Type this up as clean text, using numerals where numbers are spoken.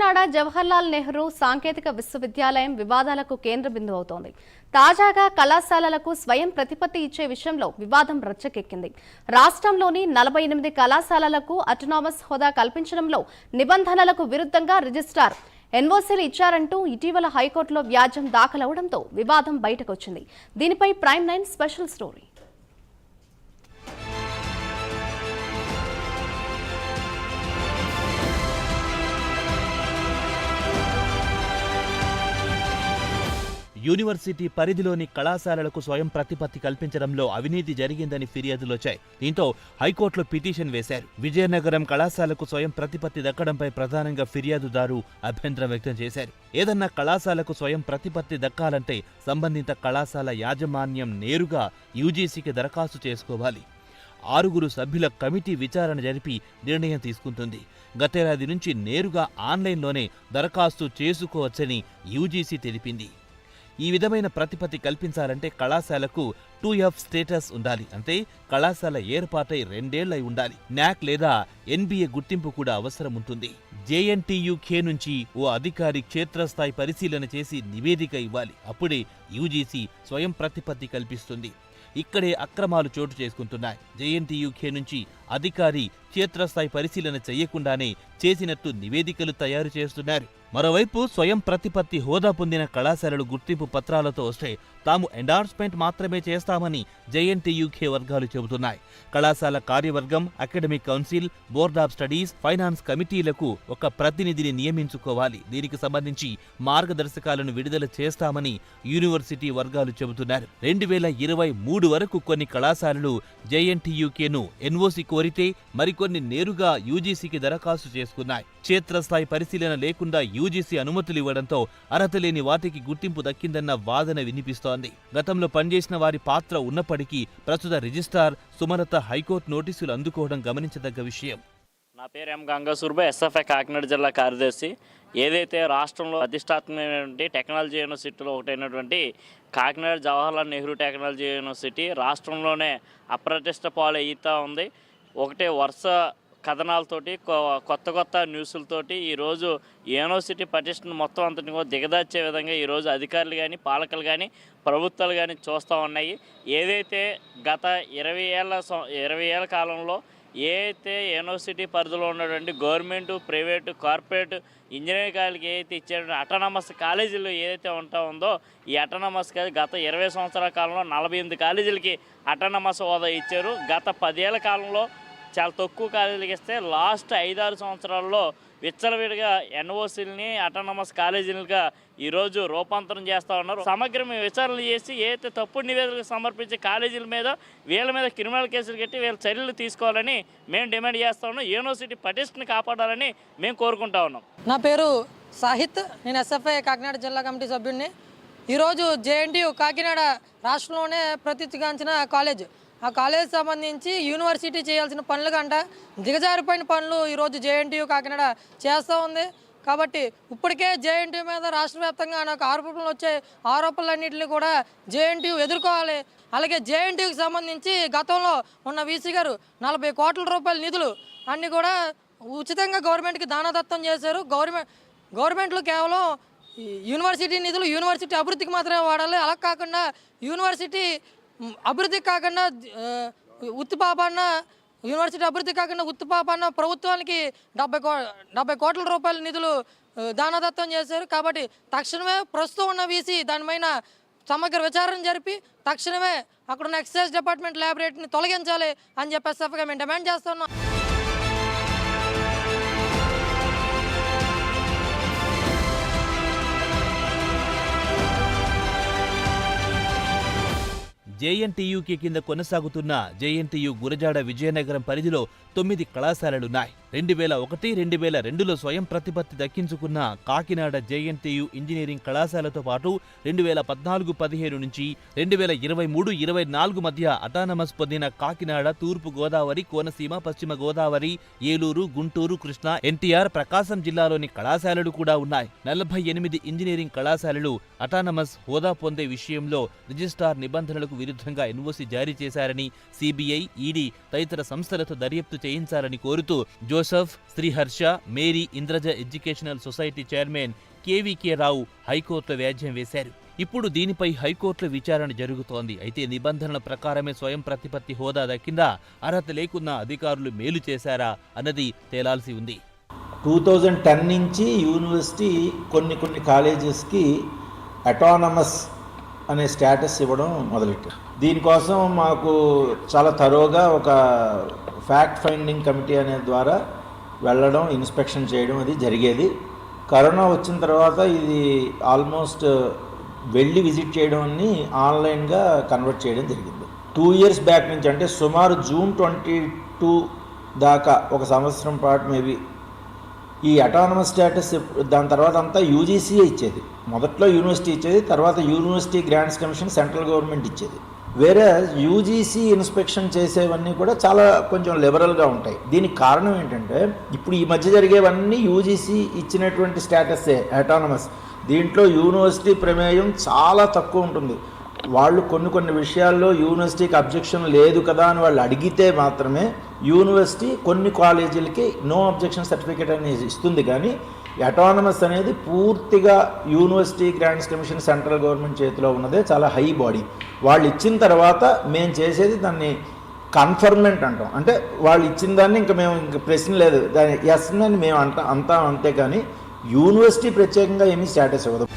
కాకినాడ జవహర్లాల్ నెహ్రూ సాంకేతిక విశ్వవిద్యాలయం వివాదాలకు కేంద్ర బిందువు అవుతోంది. తాజాగా కళాశాలలకు స్వయం ప్రతిపత్తి ఇచ్చే విషయంలో వివాదం రచ్చకెక్కింది. రాష్ట్రంలోని 48 కళాశాలలకు అటానమస్ హోదా కల్పించడంలో నిబంధనలకు విరుద్ధంగా రిజిస్ట్రార్ ఎన్ఓసీలు ఇచ్చారంటూ ఇటీవల హైకోర్టులో వ్యాజ్యం దాఖలవడంతో వివాదం బయటకొచ్చింది. దీనిపై ప్రైమ్ 9 స్పెషల్ స్టోరీ. యూనివర్సిటీ పరిధిలోని కళాశాలలకు స్వయం ప్రతిపత్తి కల్పించడంలో అవినీతి జరిగిందని ఫిర్యాదులొచ్చాయి. దీంతో హైకోర్టులో పిటిషన్ వేశారు. విజయనగరం కళాశాలకు స్వయం ప్రతిపత్తి దక్కడంపై ప్రధానంగా ఫిర్యాదుదారు అభ్యంతరం వ్యక్తం చేశారు. ఏదన్నా కళాశాలకు స్వయం ప్రతిపత్తి దక్కాలంటే సంబంధిత కళాశాల యాజమాన్యం నేరుగా యూజీసీకి దరఖాస్తు చేసుకోవాలి. 6 సభ్యుల కమిటీ విచారణ జరిపి నిర్ణయం తీసుకుంటుంది. గతేడాది నుంచి నేరుగా ఆన్లైన్లోనే దరఖాస్తు చేసుకోవచ్చని యూజీసీ తెలిపింది. ఈ విధమైన ప్రతిపత్తి కల్పించాలంటే కళాశాలకు 2F స్టేటస్ ఉండాలి. అంటే కళాశాల ఏర్పాటై 2 ఏళ్లై ఉండాలి. న్యాక్ లేదా NBA గుర్తింపు కూడా అవసరం ఉంటుంది. JNTUK నుంచి ఓ అధికారి క్షేత్రస్థాయి పరిశీలన చేసి నివేదిక ఇవ్వాలి. అప్పుడే యూజీసీ స్వయం ప్రతిపత్తి కల్పిస్తుంది. ఇక్కడే అక్రమాలు చోటు చేసుకుంటున్నాయి. JNTUK నుంచి అధికారి క్షేత్రస్థాయి పరిశీలన చేయకుండానే చేసినట్టు నివేదికలు తయారు చేస్తున్నారు. మరోవైపు స్వయం ప్రతిపత్తి హోదా పొందిన కళాశాలలు గుర్తింపు పత్రాలతో వస్తే తాము ఎండార్స్మెంట్ మాత్రమే చేస్తామని JNTUK వర్గాలు చెబుతున్నాయి. కళాశాల కార్యవర్గం, academic council, board of studies, finance కమిటీలకు ఒక ప్రతినిధిని నియమించుకోవాలి. దీనికి సంబంధించి మార్గదర్శకాలను విడుదల చేస్తామని యూనివర్సిటీ వర్గాలు చెబుతున్నారు. 2023 వరకు కొన్ని కళాశాలలు JNTUKను ఎన్ఓసీ కోరితే మరికొన్ని నేరుగా యూజీసీకి దరఖాస్తు చేసుకున్నాయి. క్షేత్రస్థాయి పరిశీలన లేకుండా యూజీసీ అనుమతులు ఇవ్వడంతో అర్హత లేని వాటికి గుర్తింపు దక్కిందన్న వాదన వినిపిస్తోంది. గతంలో పనిచేసిన వారి పాత్ర ఉన్నప్పటికీ ప్రస్తుత రిజిస్ట్రార్ సుమలత హైకోర్టు నోటీసులు అందుకోవడం గమనించదగ్గ విషయం. నా పేరు ఎం గంగాసూర్బా, SFI కాకినాడ జిల్లా కార్యదర్శి. ఏదైతే రాష్ట్రంలో ప్రతిష్టాత్మకమైనటువంటి టెక్నాలజీ యూనివర్సిటీలో ఒకటైనటువంటి కాకినాడ జవహర్లాల్ నెహ్రూ టెక్నాలజీ యూనివర్సిటీ రాష్ట్రంలోనే అప్రతిష్ట పాలు అవుతూ ఉంది. ఒకటే వరుస కథనాలతోటి, కొత్త న్యూస్లతోటి ఈరోజు యూనివర్సిటీ పటిష్టను మొత్తం అంతటి కూడా దిగదార్చే విధంగా ఈరోజు అధికారులు కానీ, పాలకులు కానీ, ప్రభుత్వాలు కానీ చూస్తూ ఉన్నాయి. ఏదైతే గత 20 ఏళ్ల కాలంలో ఏదైతే యూనివర్సిటీ పరిధిలో ఉన్నటువంటి గవర్నమెంటు, ప్రైవేటు, కార్పొరేట్ ఇంజనీరింగ్ కాలేజీకి ఏదైతే ఇచ్చేటువంటి అటానమస్ కాలేజీలు ఏదైతే ఉందో ఈ అటానమస్ కాలేజీ గత 20 సంవత్సరాల కాలంలో 48 కాలేజీలకి అటానమస్ హోదా ఇచ్చారు. గత 10 ఏళ్ల కాలంలో చాలా తక్కువ కాలేజీలకు ఇస్తే లాస్ట్ 5-6 సంవత్సరాల్లో విచ్చలవిడిగా ఎన్ఓసీలని అటానమస్ కాలేజీలుగా ఈరోజు రూపాంతరం చేస్తూ ఉన్నారు. సమగ్రమైన విచారణలు చేసి ఏదైతే తప్పుడు నివేదికలు సమర్పించే కాలేజీల మీద వీళ్ళ మీద క్రిమినల్ కేసులు కట్టి వీళ్ళ చర్యలు తీసుకోవాలని మేము డిమాండ్ చేస్తూ ఉన్నాం. యూనివర్సిటీ పటిష్టని కాపాడాలని మేము కోరుకుంటా ఉన్నాం. నా పేరు సాహిత్, నేను SFI కాకినాడ జిల్లా కమిటీ సభ్యుడిని. ఈరోజు JNTU కాకినాడ రాష్ట్రంలోనే ప్రతిష్ఠిగాంచిన కాలేజ్. ఆ కాలేజ్ సంబంధించి యూనివర్సిటీ చేయాల్సిన పనులు కంట దిగజారిపోయిన పనులు ఈరోజు JNTU కాకినాడ చేస్తూ ఉంది. కాబట్టి ఇప్పటికే JNTU మీద రాష్ట్ర వ్యాప్తంగా నాకు ఆరోపణలు వచ్చే ఆరోపణలన్నింటినీ కూడా JNTU ఎదుర్కోవాలి. అలాగే JNTUకి సంబంధించి గతంలో ఉన్న VC గారు 40 కోట్ల రూపాయల నిధులు అన్నీ కూడా ఉచితంగా గవర్నమెంట్కి దానదత్తం చేశారు. గవర్నమెంట్లో కేవలం యూనివర్సిటీ నిధులు యూనివర్సిటీ అభివృద్ధికి మాత్రమే వాడాలి. అలా కాకుండా యూనివర్సిటీ అభివృద్ధికి కాకుండా యూనివర్సిటీ అభివృద్ధి కాకుండా ఉత్తిపాపన్న ప్రభుత్వానికి 70 కోట్ల రూపాయల నిధులు దానదత్తం చేశారు. కాబట్టి తక్షణమే ప్రస్తుతం ఉన్న VC దానిపైన సమగ్ర విచారణ జరిపి తక్షణమే అక్కడున్న ఎక్సైజ్ డిపార్ట్మెంట్ ల్యాబొరేటరీని తొలగించాలి అని చెప్పేసి మేము డిమాండ్ చేస్తున్నాం. JNTUK కింద కొనసాగుతున్న JNTU గురజాడ విజయనగరం పరిధిలో 9 కళాశాలలున్నాయి. 2001, 2002లో స్వయం ప్రతిపత్తి దక్కించుకున్న కాకినాడ JNTU ఇంజనీరింగ్ కళాశాలతో పాటు 2014-15 నుంచి 2023-24 మధ్య అటానమస్ పొందిన కాకినాడ, తూర్పు గోదావరి, కోనసీమ, పశ్చిమ గోదావరి, ఏలూరు, గుంటూరు, కృష్ణా, NTR, ప్రకాశం జిల్లాలోని కళాశాలలు కూడా ఉన్నాయి. 48 ఇంజనీరింగ్ కళాశాలలు అటానమస్ హోదా పొందే విషయంలో రిజిస్ట్రార్ నిబంధనలకు విరుద్ధంగా ఎన్ఓసీ జారీ చేశారని CBI, ED తదితర సంస్థలతో దర్యాప్తు చేయించాలని కోరుతూ Joseph, Sriharsha, Mary Indraja educational society chairman KVK Rao హైకోర్టులో వ్యాజ్యం వేశారు. ఇప్పుడు దీనిపై హైకోర్టులో విచారణ జరుగుతోంది. అయితే నిబంధనల ప్రకారమే స్వయం ప్రతిపత్తి హోదా దక్కిందా, అర్హత లేకున్నా అధికారులు మేలు చేశారా అన్నది తేలాల్సి ఉంది. 2010 నుంచి యూనివర్సిటీ కొన్ని కాలేజెస్కి అటానమస్ అనే స్టేటస్ ఇవ్వడం మొదలెట్టారు. దీనికోసం మాకు చాలా తరోగా ఒక ఫ్యాక్ట్ ఫైండింగ్ కమిటీ అనే ద్వారా వెళ్ళడం, ఇన్స్పెక్షన్ చేయడం అది జరిగేది. కరోనా వచ్చిన తర్వాత ఇది ఆల్మోస్ట్ వెళ్ళి విజిట్ చేయడం అన్ని ఆన్లైన్గా కన్వర్ట్ చేయడం జరిగింది. 2 years బ్యాక్ నుంచి, అంటే సుమారు జూన్ 22 దాకా, ఒక సంవత్సరం పాటు మేబీ ఈ అటానమస్ స్టేటస్, దాని తర్వాత అంతా యూజీసీఏ ఇచ్చేది. మొదట్లో యూనివర్సిటీ ఇచ్చేది, తర్వాత university grants commission central government ఇచ్చేది. వేరే యూజీసీ ఇన్స్పెక్షన్ చేసేవన్నీ కూడా చాలా కొంచెం లిబరల్గా ఉంటాయి. దీనికి కారణం ఏంటంటే ఇప్పుడు ఈ మధ్య జరిగేవన్నీ యూజీసీ ఇచ్చినటువంటి స్టేటస్సే అటానమస్. దీంట్లో యూనివర్సిటీ ప్రమేయం చాలా తక్కువ ఉంటుంది. వాళ్ళు కొన్ని విషయాల్లో యూనివర్సిటీకి అబ్జెక్షన్ లేదు కదా అని వాళ్ళు అడిగితే మాత్రమే యూనివర్సిటీ కొన్ని కాలేజీలకి నో అబ్జెక్షన్ సర్టిఫికేట్ అనేది ఇస్తుంది. కానీ అటానమస్ అనేది పూర్తిగా university grants commission central government చేతిలో ఉన్నదే, చాలా హై బాడీ. వాళ్ళు ఇచ్చిన తర్వాత మేము చేసేది దాన్ని కన్ఫర్మెంట్ అంటాం. అంటే వాళ్ళు ఇచ్చిన దాన్ని ఇంకా మేము ప్రశ్న లేదు, దాని ఎస్ అని మేము అంటాం అంతే. కానీ యూనివర్సిటీ ప్రత్యేకంగా ఏమీ స్టేటస్ ఇవ్వదు.